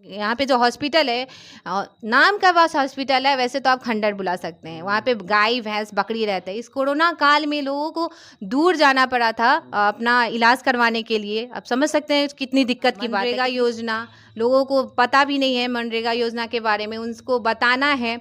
यहाँ पे जो हॉस्पिटल है, नाम का बस हॉस्पिटल है, वैसे तो आप खंडर बुला सकते हैं। वहाँ पे गाय भैंस बकरी रहते हैं। इस कोरोना काल में लोगों को दूर जाना पड़ा था अपना इलाज करवाने के लिए। आप समझ सकते हैं कितनी दिक्कत की बात है। मनरेगा योजना लोगों को पता भी नहीं है, मनरेगा योजना के बारे में उनको बताना है।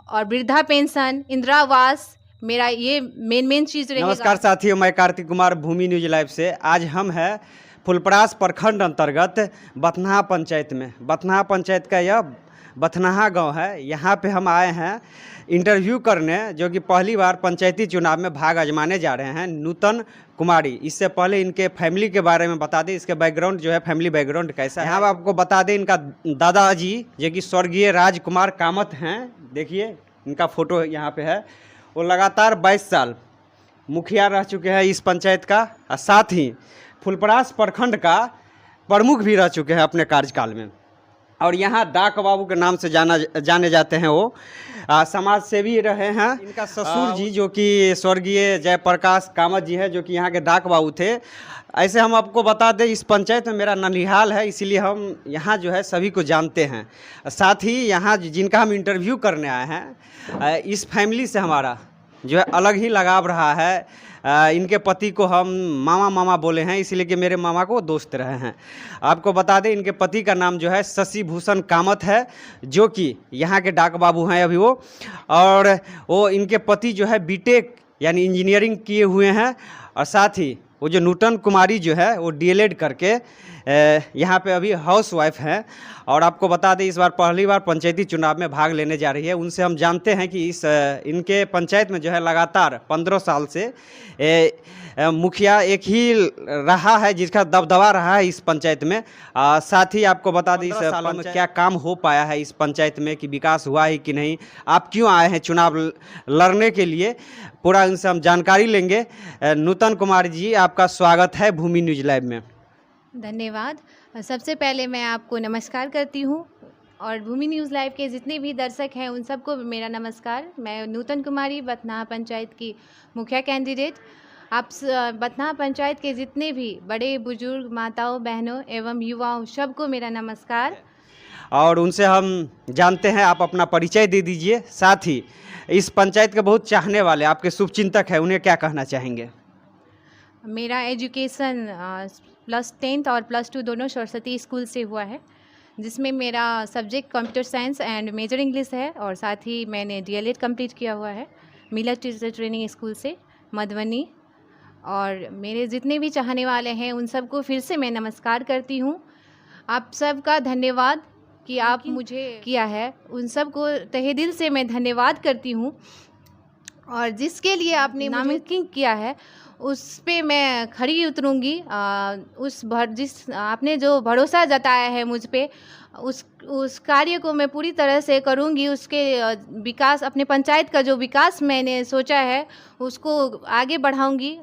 और वृद्धा पेंशन, इंदिरा आवास, मेरा ये मेन चीज़ रहेगा। नमस्कार साथियों, मैं कार्तिक कुमार भूमि न्यूज लाइव से। आज हम हैं फुलपरास प्रखंड अंतर्गत बथनाहा पंचायत में। बथनाहा पंचायत का यह बथनाहा गांव है। यहाँ पे हम आए हैं इंटरव्यू करने, जो कि पहली बार पंचायती चुनाव में भाग आजमाने जा रहे हैं, नूतन कुमारी। इससे पहले इनके फैमिली के बारे में बता दें, इसके बैकग्राउंड जो है, फैमिली बैकग्राउंड कैसा है। यहाँ आपको बता दें, इनका दादाजी जो कि स्वर्गीय राजकुमार कामत हैं, देखिए इनका फोटो यहाँ पे है। वो लगातार 22 साल मुखिया रह चुके हैं इस पंचायत का, और साथ ही फुलपरास प्रखंड का प्रमुख भी रह चुके हैं अपने कार्यकाल में। और यहाँ डाक बाबू के नाम से जाने जाते हैं। वो समाज सेवी रहे हैं। इनका ससुर जी जो कि स्वर्गीय जयप्रकाश कामत जी है, जो कि यहाँ के डाक बाबू थे। ऐसे हम आपको बता दें, इस पंचायत में मेरा ननिहाल है, इसीलिए हम यहाँ जो है सभी को जानते हैं। साथ ही यहाँ जिनका हम इंटरव्यू करने आए हैं, इस फैमिली से हमारा जो है अलग ही लगाव रहा है। इनके पति को हम मामा बोले हैं, इसीलिए कि मेरे मामा को दोस्त रहे हैं। आपको बता दें, इनके पति का नाम जो है शशि भूषण कामत है, जो कि यहाँ के डाक बाबू हैं अभी वो। और वो इनके पति जो है बीटेक यानी इंजीनियरिंग किए हुए हैं। और साथ ही वो जो नूतन कुमारी जो है वो डीएलएड करके यहाँ पे अभी हाउस वाइफ हैं। और आपको बता दें, इस बार पहली बार पंचायती चुनाव में भाग लेने जा रही है। उनसे हम जानते हैं कि इनके पंचायत में जो है लगातार 15 साल से मुखिया एक ही रहा है, जिसका दबदबा रहा है इस पंचायत में। साथ ही आपको बता दें, इस सालों में क्या काम हो पाया है इस पंचायत में, कि विकास हुआ है कि नहीं, आप क्यों आए हैं चुनाव लड़ने के लिए, पूरा इनसे हम जानकारी लेंगे। नूतन कुमार जी, आपका स्वागत है भूमि न्यूज लाइव में। धन्यवाद। सबसे पहले मैं आपको नमस्कार करती हूँ, और भूमि न्यूज़ लाइव के जितने भी दर्शक हैं उन सबको मेरा नमस्कार। मैं नूतन कुमारी, बथनाहा पंचायत की मुखिया कैंडिडेट। आप बथनाहा पंचायत के जितने भी बड़े बुजुर्ग माताओं बहनों एवं युवाओं सबको मेरा नमस्कार। और उनसे हम जानते हैं, आप अपना परिचय दे दीजिए। साथ ही इस पंचायत के बहुत चाहने वाले आपके शुभचिंतक हैं, उन्हें क्या कहना चाहेंगे? मेरा एजुकेशन +10th और +2 दोनों सरस्वती स्कूल से हुआ है, जिसमें मेरा subject computer science and major English है। और साथ ही मैंने डीएलएड कंप्लीट किया हुआ है मिलर टीचर ट्रेनिंग स्कूल से, मधुबनी। और मेरे जितने भी चाहने वाले हैं उन सबको फिर से मैं नमस्कार करती हूँ। आप सबका धन्यवाद कि आप मुझे किया है, उन सबको तहे दिल से मैं धन्यवाद करती हूँ। और जिसके लिए आपने नामांकन किया है उस पे मैं खरी उतरूँगी। जिस आपने जो भरोसा जताया है मुझ पे, उस कार्य को मैं पूरी तरह से करूँगी। उसके विकास, अपने पंचायत का जो विकास मैंने सोचा है उसको आगे बढ़ाऊँगी।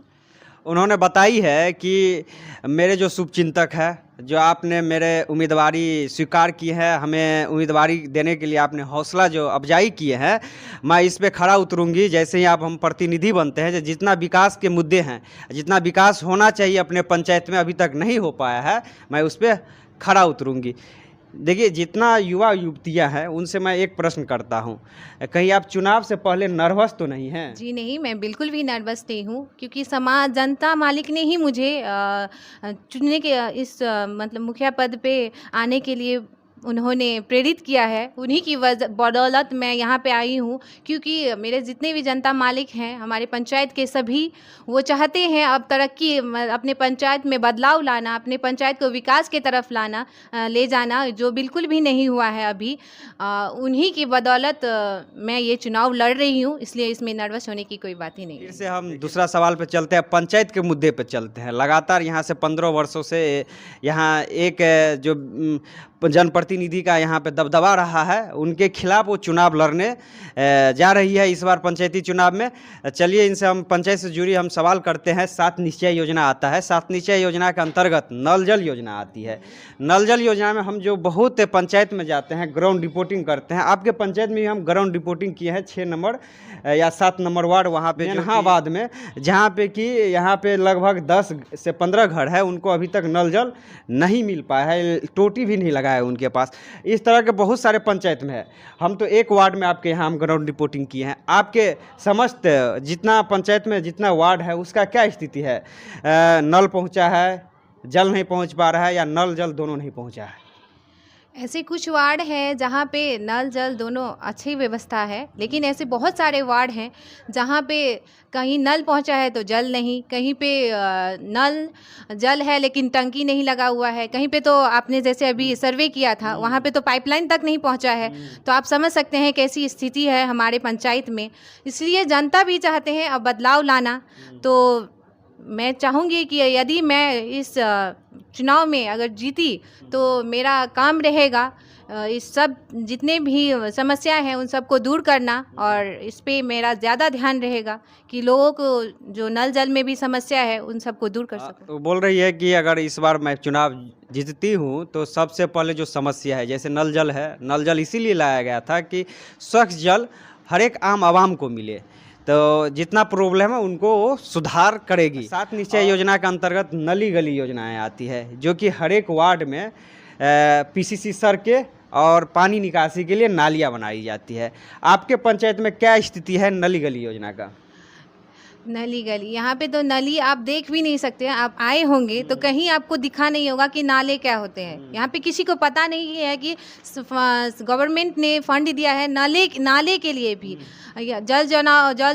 उन्होंने बताई है कि मेरे जो शुभचिंतक है, जो आपने मेरे उम्मीदवारी स्वीकार की है, हमें उम्मीदवारी देने के लिए आपने हौसला जो अफजाई किए हैं, मैं इस पे खड़ा उतरूंगी। जैसे ही आप हम प्रतिनिधि बनते हैं, जितना विकास के मुद्दे हैं, जितना विकास होना चाहिए अपने पंचायत में अभी तक नहीं हो पाया है, मैं उस पर खड़ा उतरूंगी। देखिए, जितना युवा युवतियां हैं उनसे मैं एक प्रश्न करता हूं, कहीं आप चुनाव से पहले नर्वस तो नहीं हैं? जी नहीं, मैं बिल्कुल भी नर्वस नहीं हूं, क्योंकि समाज जनता मालिक ने ही मुझे चुनने के मतलब मुखिया पद पे आने के लिए उन्होंने प्रेरित किया है। उन्हीं की बदौलत मैं यहाँ पे आई हूँ, क्योंकि मेरे जितने भी जनता मालिक हैं हमारे पंचायत के, सभी वो चाहते हैं अब तरक्की, अपने पंचायत में बदलाव लाना, अपने पंचायत को विकास के तरफ लाना, ले जाना, जो बिल्कुल भी नहीं हुआ है अभी। उन्हीं की बदौलत मैं ये चुनाव लड़ रही हूँ, इसलिए इसमें नर्वस होने की कोई बात ही नहीं। फिर से हम दूसरा सवाल पे चलते हैं, पंचायत के मुद्दे पे चलते हैं। लगातार यहाँ से 15 वर्षों से यहाँ एक जो जनप्रतिनिधि का यहाँ पे दबदबा रहा है, उनके खिलाफ वो चुनाव लड़ने जा रही है इस बार पंचायती चुनाव में। चलिए, इनसे हम पंचायत से जुड़ी हम सवाल करते हैं। 7 निश्चय योजना आता है, 7 निश्चय योजना के अंतर्गत नल जल योजना आती है। नल जल योजना में हम जो बहुत पंचायत में जाते हैं, ग्राउंड रिपोर्टिंग करते हैं। आपके पंचायत में हम ग्राउंड रिपोर्टिंग किए हैं 6 नंबर या 7 नंबर वार्ड, वहाँ पे जहानाबाद में, जहाँ पे कि यहाँ पे लगभग 10 से 15 घर है, उनको अभी तक नल जल नहीं मिल पाया है, टोटी भी नहीं लगा जगह है उनके पास। इस तरह के बहुत सारे पंचायत में है। हम तो एक वार्ड में आपके यहाँ हम ग्राउंड रिपोर्टिंग किए हैं। आपके समस्त जितना पंचायत में जितना वार्ड है उसका क्या स्थिति है? नल पहुँचा है, जल नहीं पहुँच पा रहा है, या नल जल दोनों नहीं पहुँचा है? ऐसे कुछ वार्ड हैं जहाँ पे नल जल दोनों अच्छी व्यवस्था है, लेकिन ऐसे बहुत सारे वार्ड हैं जहाँ पे कहीं नल पहुँचा है तो जल नहीं, कहीं पे नल जल है लेकिन टंकी नहीं लगा हुआ है, कहीं पे तो आपने जैसे अभी सर्वे किया था वहाँ पे तो पाइपलाइन तक नहीं पहुँचा है। तो आप समझ सकते हैं कैसी स्थिति है हमारे पंचायत में। इसलिए जनता भी चाहते हैं अब बदलाव लाना। तो मैं चाहूँगी कि यदि मैं इस चुनाव में अगर जीती तो मेरा काम रहेगा इस सब जितने भी समस्याएं हैं उन सबको दूर करना, और इस पे मेरा ज़्यादा ध्यान रहेगा कि लोगों को जो नल जल में भी समस्या है उन सबको दूर कर सकूं। तो बोल रही है कि अगर इस बार मैं चुनाव जीतती हूँ तो सबसे पहले जो समस्या है, जैसे नल जल है, नल जल इसीलिए लाया गया था कि स्वच्छ जल हर एक आम आवाम को मिले, तो जितना प्रॉब्लम है उनको वो सुधार करेगी। 7 निश्चय योजना के अंतर्गत नली गली योजनाएं आती है, जो कि हर एक वार्ड में पीसीसी सड़कें और पानी निकासी के लिए नालियां बनाई जाती है। आपके पंचायत में क्या स्थिति है नली गली योजना का? नली गली यहाँ पे तो नली आप देख भी नहीं सकते हैं। आप आए होंगे तो कहीं आपको दिखा नहीं होगा कि नाले क्या होते हैं। यहाँ पे किसी को पता नहीं है कि गवर्नमेंट ने फंड दिया है नाले के लिए भी। जल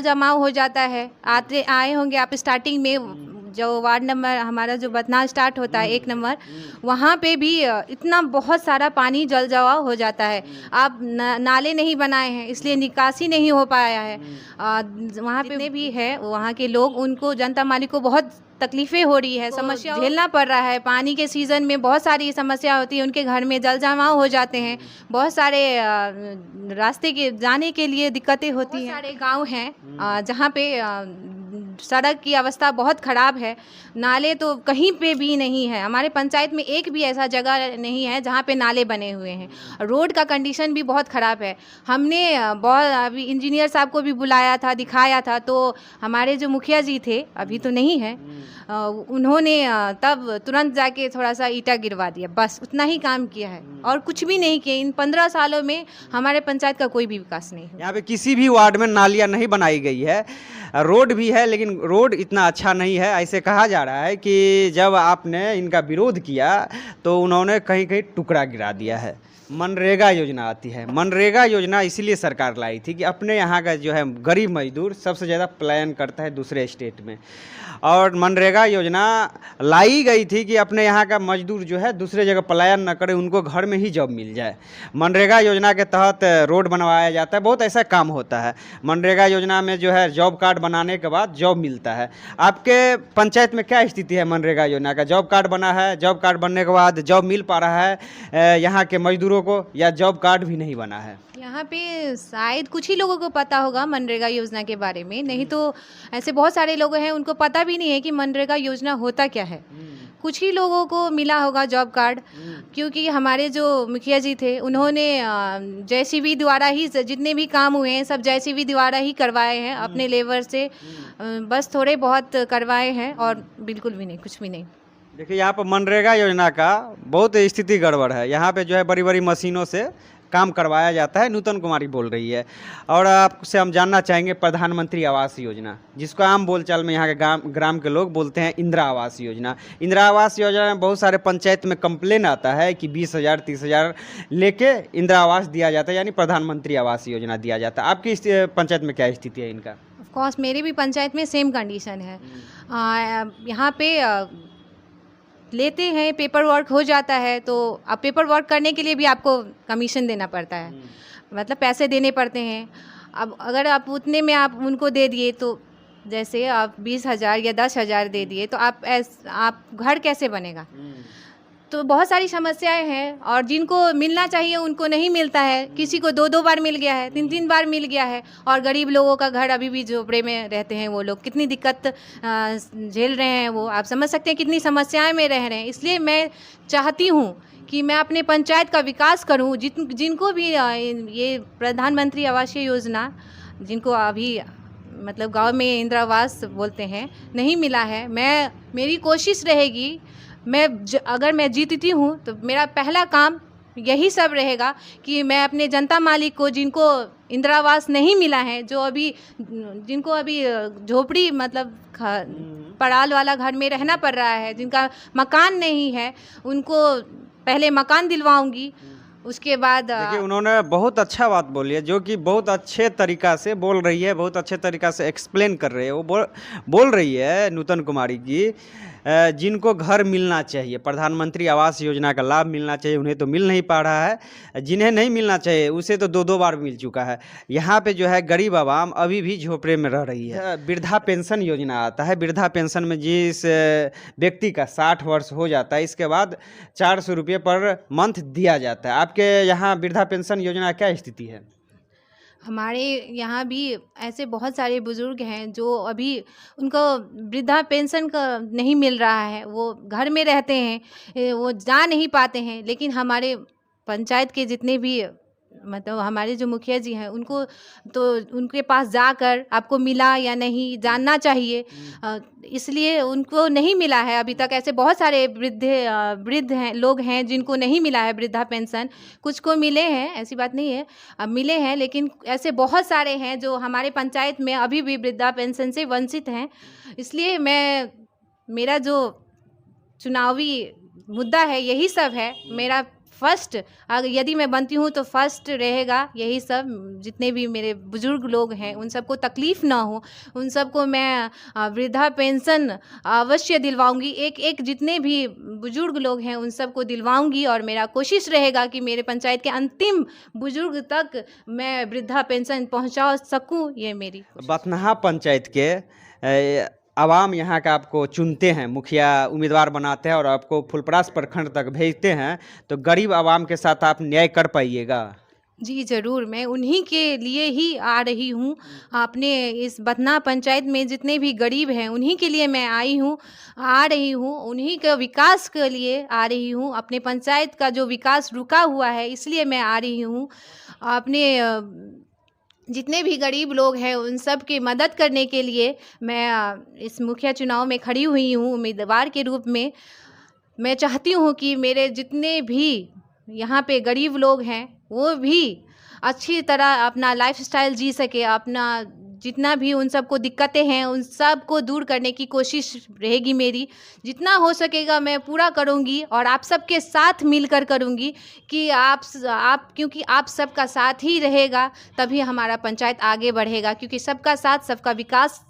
जमाव हो जाता है। आए होंगे आप स्टार्टिंग में जो वार्ड नंबर हमारा जो बथना स्टार्ट होता है 1 नंबर, वहाँ पे भी इतना बहुत सारा पानी जल जमाव हो जाता है। आप नाले नहीं बनाए हैं इसलिए निकासी नहीं हो पाया है। वहाँ पे भी है वहाँ के लोग, उनको जनता मालिक को बहुत तकलीफ़ें हो रही है, समस्या झेलना पड़ रहा है। पानी के सीज़न में बहुत सारी समस्या होती है, उनके घर में जल जमाव हो जाते हैं, बहुत सारे रास्ते के जाने के लिए दिक्कतें होती हैं। सारे गांव हैं जहाँ पे सड़क की अवस्था बहुत ख़राब है, नाले तो कहीं पे भी नहीं है। हमारे पंचायत में एक भी ऐसा जगह नहीं है जहाँ पे नाले बने हुए हैं। रोड का कंडीशन भी बहुत ख़राब है। हमने बहुत अभी इंजीनियर साहब को भी बुलाया था, दिखाया था, तो हमारे जो मुखिया जी थे, अभी तो नहीं है, उन्होंने तब तुरंत जाके थोड़ा सा ईंटा गिरवा दिया, बस उतना ही काम किया है और कुछ भी नहीं किया। इन 15 सालों में हमारे पंचायत का कोई भी विकास नहीं हुआ। यहाँ पे किसी भी वार्ड में नालियाँ नहीं बनाई गई है। रोड भी है लेकिन रोड इतना अच्छा नहीं है। ऐसे कहा जा रहा है कि जब आपने इनका विरोध किया तो उन्होंने कहीं कहीं टुकड़ा गिरा दिया है। मनरेगा योजना आती है। मनरेगा योजना इसीलिए सरकार लाई थी कि अपने यहाँ का जो है गरीब मजदूर सबसे ज़्यादा पलायन करता है दूसरे स्टेट में, और मनरेगा योजना लाई गई थी कि अपने यहाँ का मजदूर जो है दूसरे जगह पलायन न करे, उनको घर में ही जॉब मिल जाए। मनरेगा योजना के तहत रोड बनवाया जाता है, बहुत ऐसा काम होता है। मनरेगा योजना में जो है जॉब कार्ड बनाने के बाद जॉब मिलता है। आपके पंचायत में क्या स्थिति है मनरेगा योजना का? जॉब कार्ड बना है, जॉब कार्ड बनने के बाद जॉब मिल पा रहा है यहाँ के मजदूरों को, या जॉब कार्ड भी नहीं बना है? यहाँ पे शायद कुछ ही लोगों को पता होगा मनरेगा योजना के बारे में, नहीं तो ऐसे बहुत सारे लोग हैं उनको पता भी नहीं है कि मनरेगा योजना होता क्या है। कुछ ही लोगों को मिला होगा जॉब कार्ड, क्योंकि हमारे जो मुखिया जी थे उन्होंने जेसीबी द्वारा ही जितने भी काम हुए हैं सब जेसीबी द्वारा ही करवाए हैं अपने लेबर से, बस थोड़े बहुत करवाए हैं और बिल्कुल भी नहीं, कुछ भी नहीं। देखिए यहाँ पर मनरेगा योजना का बहुत स्थिति गड़बड़ है। यहाँ पे जो है बड़ी बड़ी मशीनों से काम करवाया जाता है। नूतन कुमारी बोल रही है। और आपसे हम जानना चाहेंगे प्रधानमंत्री आवास योजना, जिसको आम बोलचाल में यहाँ के ग्राम के लोग बोलते हैं इंदिरा आवास योजना। इंदिरा आवास योजना में बहुत सारे पंचायत में कंप्लेन आता है कि 20,000 30,000 लेके इंदिरा आवास दिया जाता है, यानी प्रधानमंत्री आवास योजना दिया जाता है। आपकी इस पंचायत में क्या स्थिति है इनका? ऑफकोर्स मेरे भी पंचायत में सेम कंडीशन है। यहाँ पे लेते हैं, पेपर वर्क हो जाता है, तो अब पेपर वर्क करने के लिए भी आपको कमीशन देना पड़ता है, मतलब पैसे देने पड़ते हैं। अब अगर आप उतने में आप उनको दे दिए, तो जैसे आप 20,000 या 10,000 दे दिए, तो आप घर कैसे बनेगा? तो बहुत सारी समस्याएं हैं, और जिनको मिलना चाहिए उनको नहीं मिलता है। किसी को 2-2 बार मिल गया है, 3-3 बार मिल गया है, और गरीब लोगों का घर अभी भी झोपड़े में रहते हैं वो लोग, कितनी दिक्कत झेल रहे हैं वो, आप समझ सकते हैं कितनी समस्याएं में रह रहे हैं। इसलिए मैं चाहती हूँ कि मैं अपने पंचायत का विकास करूँ। जिनको भी ये प्रधानमंत्री आवास योजना, जिनको अभी मतलब गाँव में इंदिरा आवास बोलते हैं, नहीं मिला है, मेरी कोशिश रहेगी, अगर मैं जीतती हूँ तो मेरा पहला काम यही सब रहेगा कि मैं अपने जनता मालिक को, जिनको इंदिरा आवास नहीं मिला है, जिनको अभी झोपड़ी मतलब पड़ाल वाला घर में रहना पड़ रहा है, जिनका मकान नहीं है, उनको पहले मकान दिलवाऊंगी। उसके बाद देखिए, उन्होंने बहुत अच्छा बात बोली है, जो कि बहुत अच्छे तरीका से बोल रही है, बहुत अच्छे तरीका से एक्सप्लेन कर रही है। वो बोल रही है नूतन कुमारी की, जिनको घर मिलना चाहिए, प्रधानमंत्री आवास योजना का लाभ मिलना चाहिए, उन्हें तो मिल नहीं पा रहा है। जिन्हें नहीं मिलना चाहिए उसे तो 2-2 बार मिल चुका है। यहाँ पे जो है गरीब आवाम अभी भी झोपड़े में रह रही है। वृद्धा पेंशन योजना आता है, वृद्धा पेंशन में जिस व्यक्ति का 60 वर्ष हो जाता है, इसके बाद 400 रुपये पर मंथ दिया जाता है। आपके यहाँ वृद्धा पेंशन योजना क्या स्थिति है? हमारे यहाँ भी ऐसे बहुत सारे बुज़ुर्ग हैं जो अभी उनको वृद्धा पेंशन का नहीं मिल रहा है, वो घर में रहते हैं, वो जा नहीं पाते हैं। लेकिन हमारे पंचायत के जितने भी मतलब हमारे जो मुखिया जी हैं, उनको तो उनके पास जाकर आपको मिला या नहीं जानना चाहिए। इसलिए उनको नहीं मिला है अभी तक। ऐसे बहुत सारे वृद्ध हैं, लोग हैं जिनको नहीं मिला है वृद्धा पेंशन। कुछ को मिले हैं, ऐसी बात नहीं है, मिले हैं, लेकिन ऐसे बहुत सारे हैं जो हमारे पंचायत में अभी भी वृद्धा पेंशन से वंचित हैं। इसलिए मेरा जो चुनावी मुद्दा है यही सब है। मेरा फर्स्ट, अगर यदि मैं बनती हूँ तो फर्स्ट रहेगा यही सब। जितने भी मेरे बुजुर्ग लोग हैं उन सबको तकलीफ़ ना हो, उन सबको मैं वृद्धा पेंशन अवश्य दिलवाऊंगी। एक जितने भी बुजुर्ग लोग हैं उन सबको दिलवाऊंगी, और मेरा कोशिश रहेगा कि मेरे पंचायत के अंतिम बुजुर्ग तक मैं वृद्धा पेंशन पहुंचा सकूं। ये मेरी बथनाहा पंचायत के आवाम यहाँ का आपको चुनते हैं, मुखिया उम्मीदवार बनाते हैं और आपको फुलपरास प्रखंड तक भेजते हैं, तो गरीब आवाम के साथ आप न्याय कर पाइएगा? जी ज़रूर, मैं उन्हीं के लिए ही आ रही हूँ। अपने इस बथनाहा पंचायत में जितने भी गरीब हैं उन्हीं के लिए मैं आ रही हूँ, उन्हीं के विकास के लिए आ रही हूँ। अपने पंचायत का जो विकास रुका हुआ है इसलिए मैं आ रही हूँ। अपने जितने भी गरीब लोग हैं उन सब की मदद करने के लिए मैं इस मुखिया चुनाव में खड़ी हुई हूँ उम्मीदवार के रूप में। मैं चाहती हूँ कि मेरे जितने भी यहाँ पे गरीब लोग हैं वो भी अच्छी तरह अपना लाइफस्टाइल जी सके, अपना जितना भी उन सबको दिक्कतें हैं उन सब को दूर करने की कोशिश रहेगी मेरी। जितना हो सकेगा मैं पूरा करूँगी, और आप सबके साथ मिलकर करूँगी कि आप क्योंकि आप सबका साथ ही रहेगा तभी हमारा पंचायत आगे बढ़ेगा। क्योंकि सबका साथ सबका विकास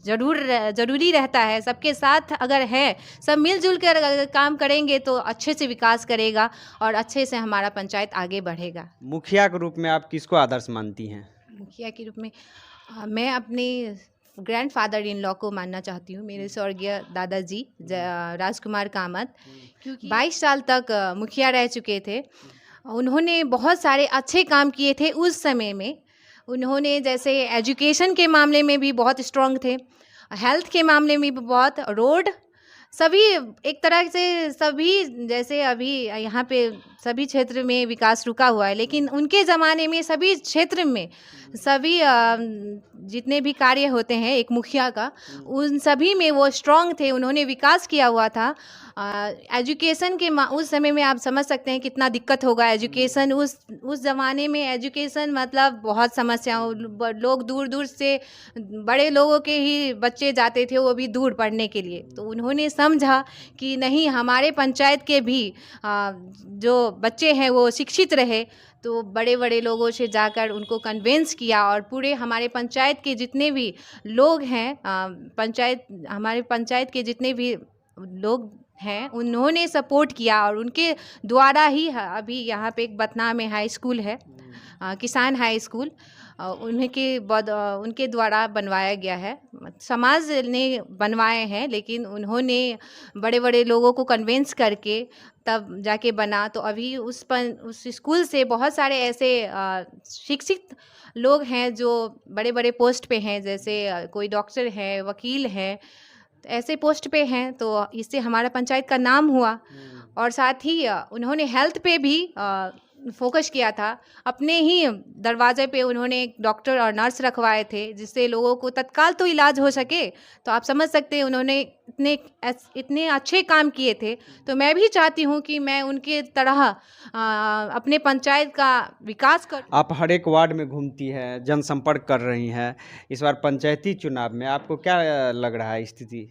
ज़रूरी रहता है। सबके साथ अगर है, सब मिलजुल कर अगर काम करेंगे तो अच्छे से विकास करेगा और अच्छे से हमारा पंचायत आगे बढ़ेगा। मुखिया के रूप में आप किसको आदर्श मानती हैं? मुखिया के रूप में मैं अपने ग्रैंडफादर इन लॉ को मानना चाहती हूँ, मेरे स्वर्गीय दादाजी राजकुमार कामत, क्योंकि 22 साल तक मुखिया रह चुके थे। उन्होंने बहुत सारे अच्छे काम किए थे उस समय में। उन्होंने जैसे एजुकेशन के मामले में भी बहुत स्ट्रांग थे, हेल्थ के मामले में भी बहुत, रोड सभी एक तरह से सभी, जैसे अभी यहाँ पे सभी क्षेत्र में विकास रुका हुआ है, लेकिन उनके ज़माने में सभी क्षेत्र में सभी जितने भी कार्य होते हैं एक मुखिया का, उन सभी में वो स्ट्रांग थे। उन्होंने विकास किया हुआ था। एजुकेशन के उस समय में आप समझ सकते हैं कितना दिक्कत होगा एजुकेशन। उस ज़माने में एजुकेशन मतलब बहुत समस्याओं, लोग दूर दूर से, बड़े लोगों के ही बच्चे जाते थे वो भी दूर पढ़ने के लिए। तो उन्होंने समझा कि नहीं, हमारे पंचायत के भी जो बच्चे हैं वो शिक्षित रहे। तो बड़े बड़े लोगों से जाकर उनको कन्विंस किया, और पूरे हमारे पंचायत के जितने भी लोग हैं, हमारे पंचायत के जितने भी लोग हैं उन्होंने सपोर्ट किया, और उनके द्वारा ही अभी यहाँ पे एक बथनाहा में हाई स्कूल है, किसान हाई स्कूल, उनके द्वारा बनवाया गया है। समाज ने बनवाए हैं, लेकिन उन्होंने बड़े बड़े लोगों को कन्विंस करके तब जाके बना। तो अभी उस स्कूल से बहुत सारे ऐसे शिक्षित लोग हैं जो बड़े बड़े पोस्ट पे हैं, जैसे कोई डॉक्टर है, वकील है, ऐसे पोस्ट पे हैं। तो इससे हमारा पंचायत का नाम हुआ, और साथ ही उन्होंने हेल्थ पे भी फोकस किया था। अपने ही दरवाजे पे उन्होंने एक डॉक्टर और नर्स रखवाए थे, जिससे लोगों को तत्काल तो इलाज हो सके। तो आप समझ सकते हैं उन्होंने इतने अच्छे काम किए थे। तो मैं भी चाहती हूँ कि मैं उनके तरह अपने पंचायत का विकास कर। आप हर एक वार्ड में घूमती हैं, जनसंपर्क कर रही हैं। इस बार पंचायती चुनाव में आपको क्या लग रहा है स्थिति?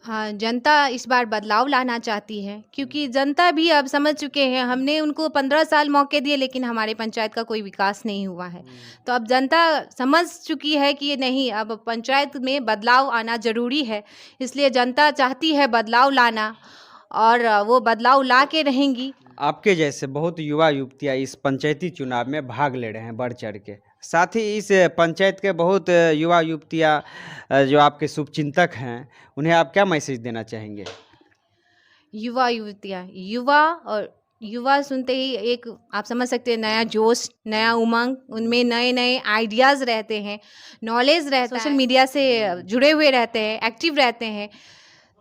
हाँ, जनता इस बार बदलाव लाना चाहती है, क्योंकि जनता भी अब समझ चुके हैं। हमने उनको 15 साल मौके दिए, लेकिन हमारे पंचायत का कोई विकास नहीं हुआ है। तो अब जनता समझ चुकी है कि ये नहीं, अब पंचायत में बदलाव आना ज़रूरी है। इसलिए जनता चाहती है बदलाव लाना, और वो बदलाव ला के रहेंगी। आपके जैसे बहुत युवा युवतियाँ इस पंचायती चुनाव में भाग ले रहे हैं बढ़ चढ़ के। साथ ही इस पंचायत के बहुत युवा युवतियाँ जो आपके शुभचिंतक हैं, उन्हें आप क्या मैसेज देना चाहेंगे? युवा युवतियाँ, युवा सुनते ही एक आप समझ सकते हैं नया जोश, नया उमंग, उनमें नए-नए आइडियाज़ रहते हैं, नॉलेज रहता है, सोशल मीडिया से जुड़े हुए रहते हैं, एक्टिव रहते हैं।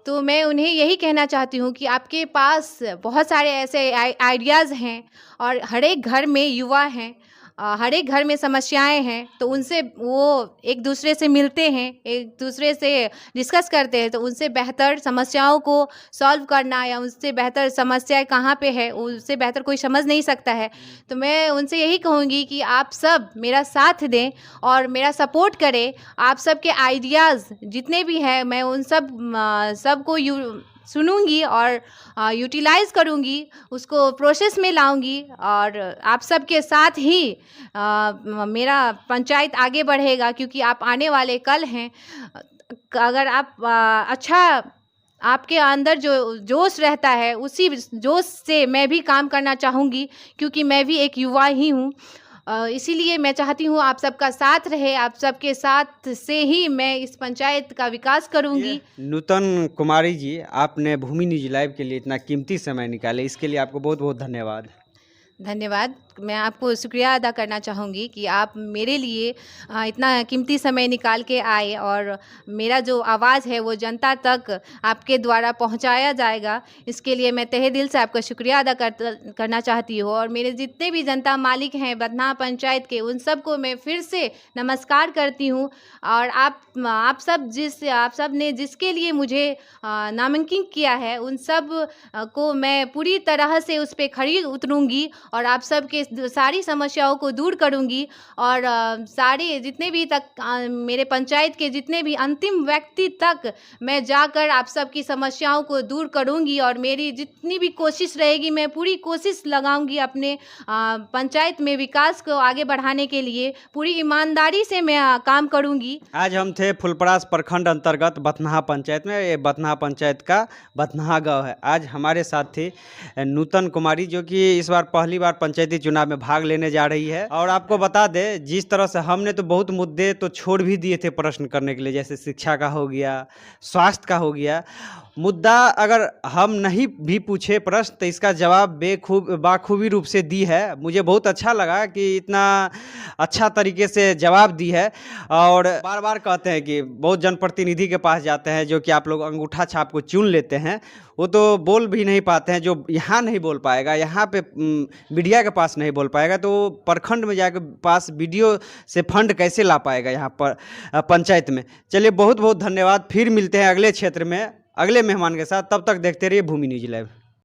तो मैं उन्हें यही कहना चाहती हूँ कि आपके पास बहुत सारे ऐसे आइडियाज़ हैं, और हर एक घर में युवा हैं, हर एक घर में समस्याएं हैं। तो उनसे वो एक दूसरे से मिलते हैं, एक दूसरे से डिस्कस करते हैं। तो उनसे बेहतर समस्याओं को सॉल्व करना, या उससे बेहतर समस्या कहाँ पे है, उससे बेहतर कोई समझ नहीं सकता है। तो मैं उनसे यही कहूँगी कि आप सब मेरा साथ दें और मेरा सपोर्ट करें। आप सब के आइडियाज़ जितने भी हैं, मैं उन सबको सुनूंगी और यूटिलाइज़ करूंगी, उसको प्रोसेस में लाऊंगी। और आप सबके साथ ही मेरा पंचायत आगे बढ़ेगा, क्योंकि आप आने वाले कल हैं। अगर आप अच्छा, आपके अंदर जो जोश रहता है, उसी जोश से मैं भी काम करना चाहूँगी, क्योंकि मैं भी एक युवा ही हूँ। इसीलिए मैं चाहती हूँ आप सबका साथ रहे, आप सबके साथ से ही मैं इस पंचायत का विकास करूँगी। नूतन कुमारी जी, आपने भूमि न्यूज लाइव के लिए इतना कीमती समय निकाले, इसके लिए आपको बहुत बहुत धन्यवाद। धन्यवाद। मैं आपको शुक्रिया अदा करना चाहूँगी कि आप मेरे लिए इतना कीमती समय निकाल के आए, और मेरा जो आवाज़ है वो जनता तक आपके द्वारा पहुँचाया जाएगा। इसके लिए मैं तहे दिल से आपका शुक्रिया अदा करना चाहती हूँ। और मेरे जितने भी जनता मालिक हैं बथनाहा पंचायत के, उन सबको मैं फिर से नमस्कार करती हूँ। और आप सब ने जिसके लिए मुझे नामांकित किया है, उन सब को मैं पूरी तरह से उस पर खरी उतरूँगी, और आप सबके सारी समस्याओं को दूर करूंगी। और सारे जितने भी तक मेरे पंचायत के जितने भी अंतिम व्यक्ति तक मैं जाकर आप सबकी समस्याओं को दूर करूंगी। और मेरी जितनी भी कोशिश रहेगी, मैं पूरी कोशिश लगाऊंगी अपने पंचायत में विकास को आगे बढ़ाने के लिए। पूरी ईमानदारी से मैं काम करूंगी। आज हम थे फुलपरास प्रखंड अंतर्गत बथनाहा पंचायत में। ये बथनाहा पंचायत का बथनाहा गाँव है। आज हमारे साथ थी नूतन कुमारी, जो कि इस बार पहली बार पंचायती चुनाव में भाग लेने जा रही है। और आपको बता दें, जिस तरह से हमने तो बहुत मुद्दे तो छोड़ भी दिए थे प्रश्न करने के लिए, जैसे शिक्षा का हो गया, स्वास्थ्य का हो गया। मुद्दा अगर हम नहीं भी पूछे प्रश्न, तो इसका जवाब बाखूबी रूप से दी है। मुझे बहुत अच्छा लगा कि इतना अच्छा तरीके से जवाब दी है। और बार बार कहते हैं कि बहुत जनप्रतिनिधि के पास जाते हैं, जो कि आप लोग अंगूठा छाप को चुन लेते हैं, वो तो बोल भी नहीं पाते हैं। जो यहाँ नहीं बोल पाएगा, यहाँ पे मीडिया के पास नहीं बोल पाएगा, तो प्रखंड में जाकर पास वीडियो से फंड कैसे ला पाएगा यहाँ पर पंचायत में। चलिए, बहुत बहुत धन्यवाद। फिर मिलते हैं अगले क्षेत्र में अगले मेहमान के साथ। तब तक देखते रहिए भूमि न्यूज लाइव।